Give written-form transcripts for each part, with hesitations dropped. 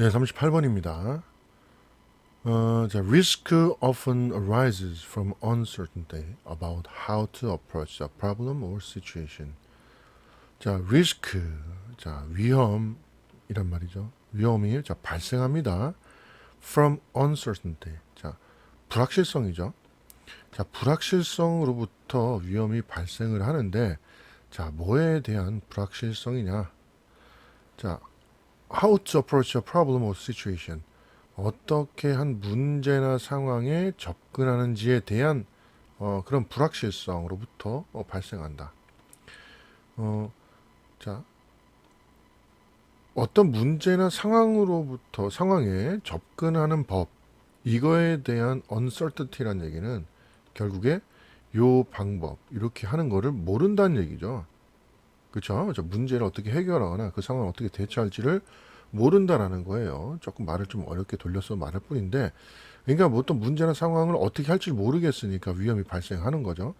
네, 38번입니다. 자, risk often arises from uncertainty about how to approach a problem or situation. 자, risk, 자, 위험이란 말이죠. 위험이 자, 발생합니다. from uncertainty. 자, 불확실성이죠. 자, 불확실성으로부터 위험이 발생을 하는데, 자, 뭐에 대한 불확실성이냐? 자, how to approach a problem or situation. 어떻게 한 문제나 상황에 접근하는지에 대한 그런 불확실성으로부터 발생한다. 자, 어떤 문제나 상황에 접근하는 법, 이거에 대한 uncertainty란 얘기는 결국에 요 방법 이렇게 하는 거를 모른다는 얘기죠. 그렇죠? 문제를 어떻게 해결하거나 그 상황을 어떻게 대처할지를 모른다라는 거예요. 조금 말을 좀 어렵게 돌려서 말할 뿐인데, 그러니까 뭐 어떤 문제나 상황을 어떻게 할지 모르겠으니까 위험이 발생하는 거죠.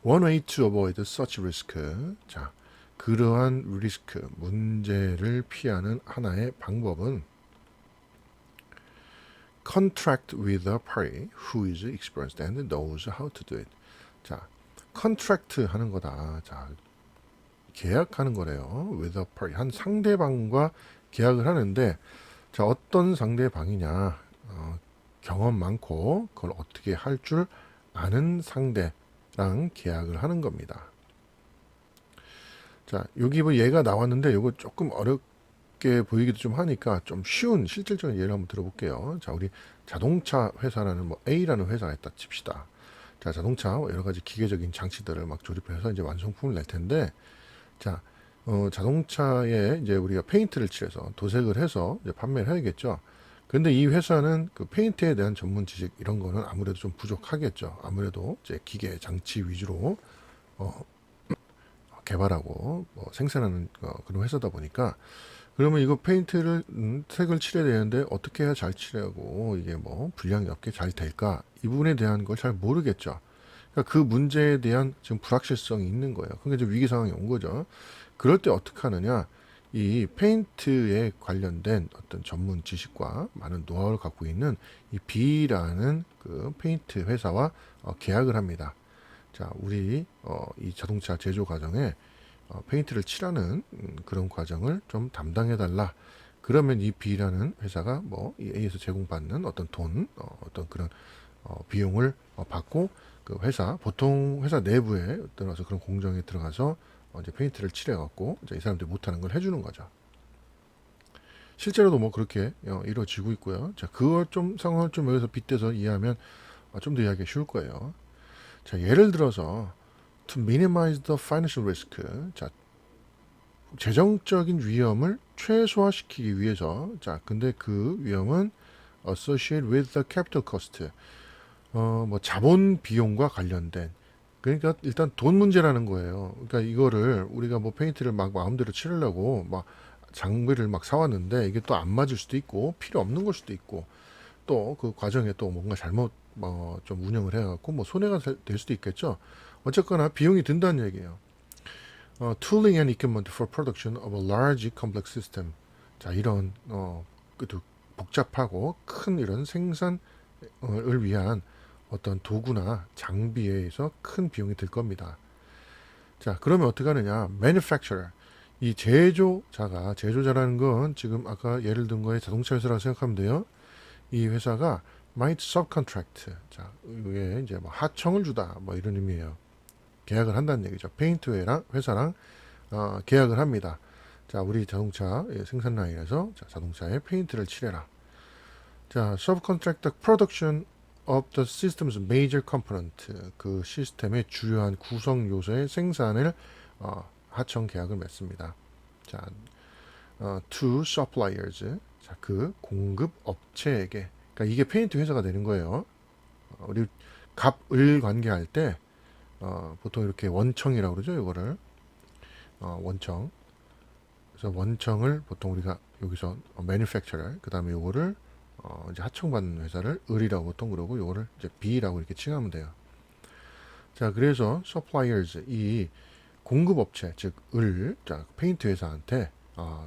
One way to avoid such risk. 자, 그러한 리스크, 문제를 피하는 하나의 방법은 contract with a party who is experienced and knows how to do it. 자, contract 하는 거다. 자, 계약하는 거래요. with a party. 한 상대방과 계약을 하는데, 자, 어떤 상대방이냐? 경험 많고 그걸 어떻게 할 줄 아는 상대랑 계약을 하는 겁니다. 자, 여기 뭐 예가 나왔는데 이거 조금 어렵게 보이기도 좀 하니까 좀 쉬운 실질적인 예를 한번 들어볼게요. 자, 우리 자동차 회사라는 뭐 A라는 회사가 있다 칩시다. 자, 자동차 여러 가지 기계적인 장치들을 막 조립해서 이제 완성품을 낼 텐데, 자, 자동차에 이제 우리가 페인트를 칠해서 도색을 해서 이제 판매를 해야겠죠. 근데 이 회사는 그 페인트에 대한 전문 지식 이런 거는 아무래도 좀 부족하겠죠. 아무래도 이제 기계 장치 위주로 개발하고 뭐 생산하는 그런 회사다 보니까, 그러면 이거 페인트를 색을 칠해야 되는데 어떻게 해야 잘 칠하고 이게 뭐 불량이 없게 잘 될까, 이 부분에 대한 걸 잘 모르겠죠. 그러니까 그 문제에 대한 지금 불확실성이 있는 거예요. 그러니까 이제 위기 상황이 온 거죠. 그럴 때 어떻게 하느냐? 이 페인트에 관련된 어떤 전문 지식과 많은 노하우를 갖고 있는 이 B라는 그 페인트 회사와 계약을 합니다. 자, 우리 이 자동차 제조 과정에 페인트를 칠하는 그런 과정을 좀 담당해 달라. 그러면 이 B라는 회사가 뭐 이 A에서 제공받는 어떤 돈, 어떤 그런 비용을 받고, 그 회사 보통 회사 내부에 들어가서 그런 공정에 들어가서 이제 페인트를 칠해갖고 이제 이 사람들이 못하는 걸 해주는 거죠. 실제로도 뭐 그렇게 이루어지고 있고요. 자, 그걸 좀 상황을 좀 여기서 빗대서 이해하면 좀 더 이해하기 쉬울 거예요. 자, 예를 들어서 to minimize the financial risk. 자, 재정적인 위험을 최소화시키기 위해서, 자, 근데 그 위험은 associated with the capital cost. 뭐 자본 비용과 관련된, 그러니까 일단 돈 문제라는 거예요. 그러니까 이거를 우리가 뭐 페인트를 막 마음대로 칠하려고 막 장비를 막 사왔는데 이게 또 안 맞을 수도 있고 필요 없는 걸 수도 있고, 또 그 과정에 또 뭔가 잘못 좀 운영을 해갖고 뭐 손해가 될 수도 있겠죠. 어쨌거나 비용이 든다는 얘기예요. Tooling and equipment for production of a large complex system. 자, 이런 그 복잡하고 큰 이런 생산을 위한 어떤 도구나 장비에 의해서 큰 비용이 들 겁니다. 자, 그러면 어떻게 하느냐? Manufacturer. 이 제조자라는 건 지금 아까 예를 든 거에 자동차 회사라고 생각하면 돼요. 이 회사가 might subcontract. 자, 이게 이제 뭐 하청을 주다 뭐 이런 의미예요. 계약을 한다는 얘기죠. 페인트 회사랑 계약을 합니다. 자, 우리 자동차 생산 라인에서 자동차에 페인트를 칠해라. 자, subcontract production of the system's major component. 그 시스템의 주요한 구성 요소의 생산을 하청 계약을 맺습니다. 자, to suppliers. 자, 그 공급 업체에게. 그러니까 이게 페인트 회사가 되는 거예요. 우리 갑을 관계할 때 보통 이렇게 원청이라고 그러죠. 이거를 원청. 그래서 원청을 보통 우리가 여기서 manufacturer, 그 다음에 요거를 이제 하청받는 회사를 을이라고 보통 그러고, 요거를 이제 B라고 이렇게 칭하면 돼요. 자, 그래서 suppliers, 이 공급업체, 즉 자, 페인트 회사한테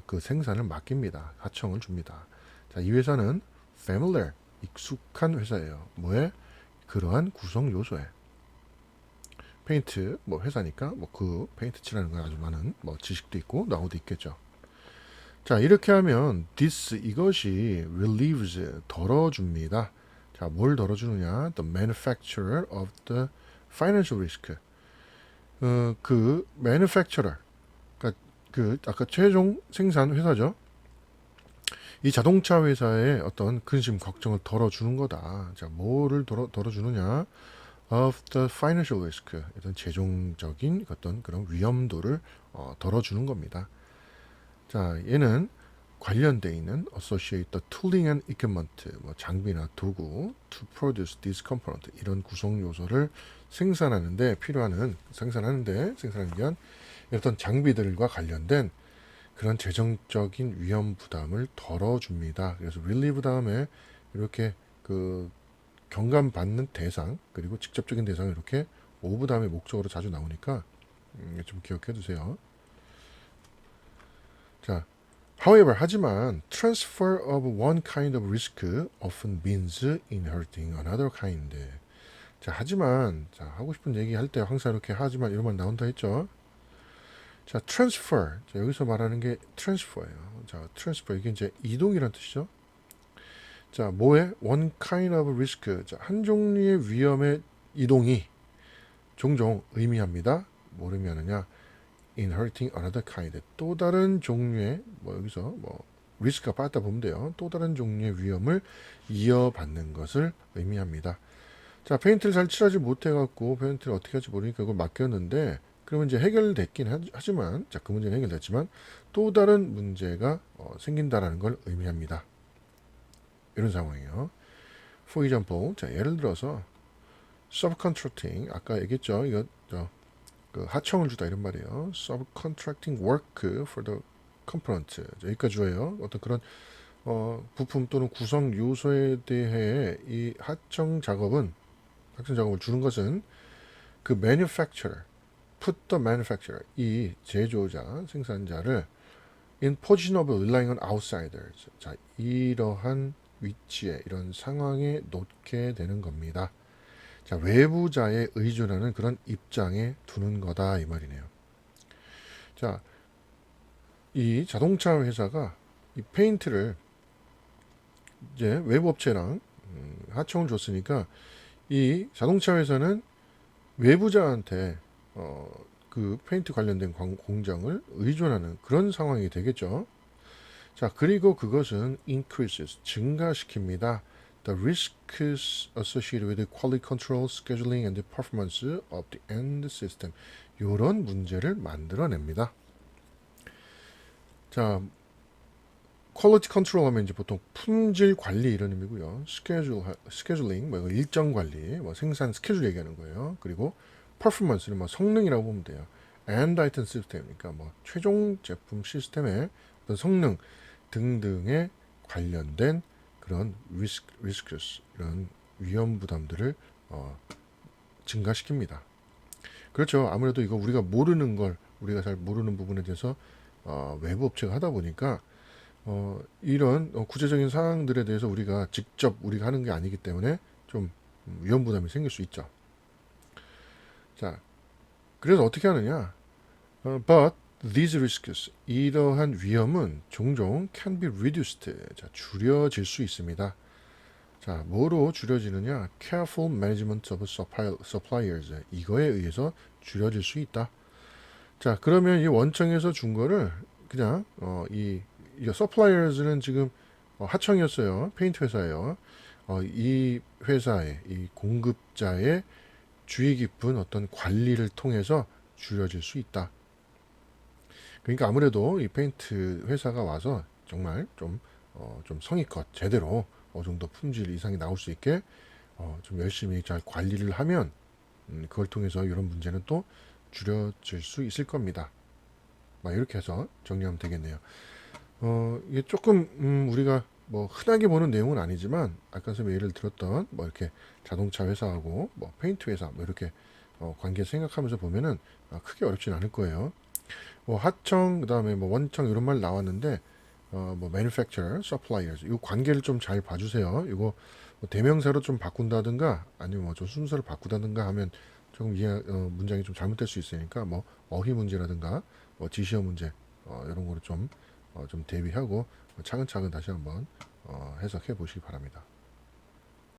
그 생산을 맡깁니다. 하청을 줍니다. 자, 이 회사는 familiar, 익숙한 회사예요. 뭐에? 그러한 구성 요소에. 페인트, 뭐 회사니까 뭐 그 페인트 칠하는 거 아주 많은 뭐 지식도 있고 노하우도 있겠죠. 자, 이렇게 하면 this 이것이 relieves 덜어줍니다. 자, 뭘 덜어주느냐? The manufacturer of the financial risk. 그 manufacturer, 그러니까 그 아까 최종 생산 회사죠. 이 자동차 회사의 어떤 근심 걱정을 덜어주는 거다. 자, 뭐를 덜어주느냐? Of the financial risk, 어떤 재정적인 어떤 그런 위험도를 덜어주는 겁니다. 자, 얘는 관련돼 있는 associate the tooling and equipment, 뭐 장비나 도구 to produce this component, 이런 구성 요소를 생산하는데 생산하는 위한 어떤 장비들과 관련된 그런 재정적인 위험 부담을 덜어줍니다. 그래서 relieve 다음에 이렇게 그 경감받는 대상 그리고 직접적인 대상을 이렇게 오브 다음에 목적으로 자주 나오니까 좀 기억해 두세요. 자, however, 하지만 transfer of one kind of risk often means inheriting another kind. 자, 하지만 자, 하고 싶은 얘기 할 때 항상 이렇게 하지만 이런 말 나온다 했죠. 자, transfer. 자, 여기서 말하는 게 transfer예요. 자, transfer 이게 이제 이동이란 뜻이죠. 자, 뭐에? one kind of risk. 자, 한 종류의 위험의 이동이 종종 의미합니다. 뭘 의미하느냐? inheriting another kind. 또 다른 종류의 뭐 여기서 뭐 리스크가 빠졌다 보면 돼요. 또 다른 종류의 위험을 이어받는 것을 의미합니다. 자, 페인트를 잘 칠하지 못해갖고 페인트를 어떻게 할지 모르니까 그걸 맡겼는데 그러면 이제 해결됐긴 하지만 자, 그 문제는 해결됐지만 또 다른 문제가 생긴다라는 걸 의미합니다. 이런 상황이에요. For example, 자, 예를 들어서 subcontracting, 아까 얘기했죠. 이거 그 하청을 주다 이런 말이에요. subcontracting work for the component. 여기까지 줘요. 어떤 그런 부품 또는 구성 요소에 대해 이 하청 작업을 주는 것은 그 manufacturer, put the manufacturer, 이 제조자, 생산자를 in position of relying on outsiders. 자, 이러한 위치에, 이런 상황에 놓게 되는 겁니다. 자, 외부자에 의존하는 그런 입장에 두는 거다 이 말이네요. 자, 이 자동차 회사가 이 페인트를 이제 외부 업체랑 하청을 줬으니까 이 자동차 회사는 외부자한테 그 페인트 관련된 공장을 의존하는 그런 상황이 되겠죠. 자, 그리고 그것은 increases, 증가시킵니다. The risks associated with the quality control, scheduling, and the performance of the end system. 이런 문제를 만들어냅니다. 자, 퀄리티 컨트롤 하면 이제 보통 품질 관리 이런 의미고요. 스케줄링, 뭐 일정 관리, 뭐 생산 스케줄 얘기하는 거예요. 그리고 퍼포먼스는 뭐 성능이라고 보면 돼요. end item system, 그러니까 뭐 최종 제품 시스템의 어떤 성능 등등에 관련된 그런 리스크스, 이런 위험 부담들을 증가시킵니다. 그렇죠. 아무래도 이거 우리가 모르는 걸, 우리가 잘 모르는 부분에 대해서 외부 업체가 하다 보니까 이런 구체적인 사항들에 대해서 우리가 직접 우리가 하는 게 아니기 때문에 좀 위험 부담이 생길 수 있죠. 자, 그래서 어떻게 하느냐? But these risks, 이러한 위험은 종종 can be reduced. 자, 줄여질 수 있습니다. 자, 뭐로 줄여지느냐? Careful management of suppliers. 이거에 의해서 줄여질 수 있다. 자, 그러면 이 원청에서 준 거를 그냥 이 suppliers는 지금 하청이었어요. 페인트 회사예요. 이 회사의 이 공급자의 주의 깊은 어떤 관리를 통해서 줄여질 수 있다. 그러니까 아무래도 이 페인트 회사가 와서 정말 좀 성의껏 제대로 어느 정도 품질 이상이 나올 수 있게 좀 열심히 잘 관리를 하면 그걸 통해서 이런 문제는 또 줄여질 수 있을 겁니다. 이렇게 해서 정리하면 되겠네요. 이게 조금 우리가 뭐 흔하게 보는 내용은 아니지만 아까 선생님이 예를 들었던 뭐 이렇게 자동차 회사하고 뭐 페인트 회사 뭐 이렇게 관계 생각하면서 보면은 크게 어렵진 않을 거예요. 뭐 하청 그다음에 뭐 원청 이런 말 나왔는데 뭐 manufacturer, suppliers 이 관계를 좀 잘 봐주세요. 이거 뭐 대명사로 좀 바꾼다든가 아니면 뭐 좀 순서를 바꾸다든가 하면 조금 문장이 좀 잘못될 수 있으니까 뭐 어휘 문제라든가 뭐 지시어 문제 이런 거를 좀 대비하고 차근차근 다시 한번 해석해 보시기 바랍니다.